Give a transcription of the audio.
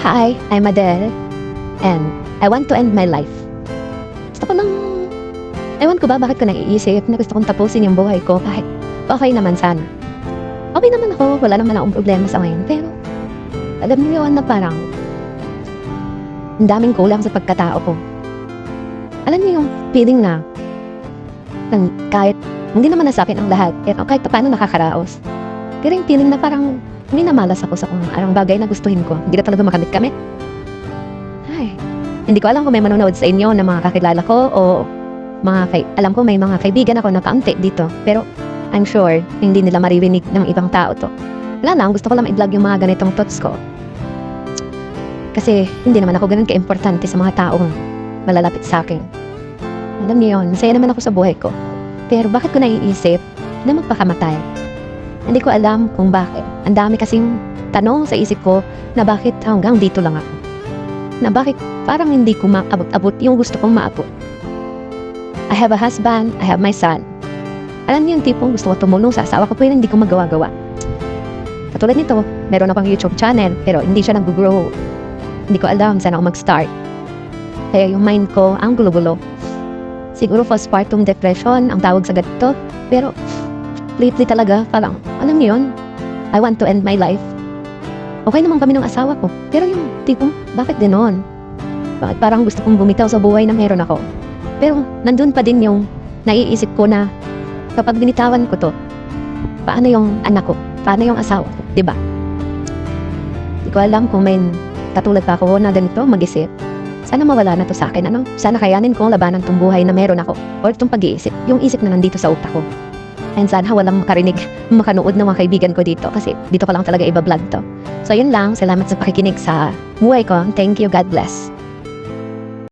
Hi, I'm Adele, and I want to end my life. Gusto ko lang, ewan ko ba bakit ko naiisip na gusto kong tapusin yung buhay ko kahit okay naman sana. Okay naman ako, wala naman akong problema sa ngayon, pero alam niyo yun na parang ang daming kulang sa pagkatao ko. Alam niyo yung feeling na kahit hindi naman na sa akin ang lahat, pero kahit paano nakakaraos. Pero yung feeling na parang minamalas ako sa kung anong bagay na gustuhin ko. Hindi na talaga makamit kami. Ay, hindi ko alam kung may manonood sa inyo na mga kakilala ko o alam ko may mga kaibigan ako na kaunti dito. Pero I'm sure hindi nila maririnig ng ibang tao to. Wala lang, gusto ko lang i-vlog yung mga ganitong thoughts ko. Kasi hindi naman ako ganun ka-importante sa mga taong malalapit sa akin. Alam niyo yun, masaya naman ako sa buhay ko. Pero bakit ko naiisip na magpakamatay? Hindi ko alam kung bakit. Ang dami kasing tanong sa isip ko na bakit hanggang dito lang ako. Na bakit parang hindi ko maabot-abot yung gusto kong maabot. I have a husband, I have my son. Alam niyo yung tipong gusto ko tumulong sa asawa ko pero hindi ko magawa-gawa. Katulad nito, meron akong YouTube channel pero hindi siya nag-grow. Hindi ko alam saan ako mag-start. Kaya yung mind ko ang gulo-gulo. Siguro postpartum depression ang tawag sa ganito. Pero lately talaga parang, alam niyo yun, I want to end my life. Okay naman kami ng asawa ko. Pero yung tipong, bakit ganoon? Bakit parang gusto kong bumitaw sa buhay na meron ako? Pero nandun pa din yung naiisip ko na kapag binitawan ko to, paano yung anak ko? Paano yung asawa ko? Diba? Hindi ko alam kung may katulad pa ako na ganito mag-isip. Sana mawala na to sa akin, ano? Sana kayanin kong labanan tong buhay na meron ako. Or itong pag-iisip. Yung isip na nandito sa utak ko. And sana walang makarinig, makanood ng mga kaibigan ko dito. Kasi dito ko lang talaga iba-vlog to. So yun lang. Salamat sa pakikinig sa buhay ko. Thank you. God bless.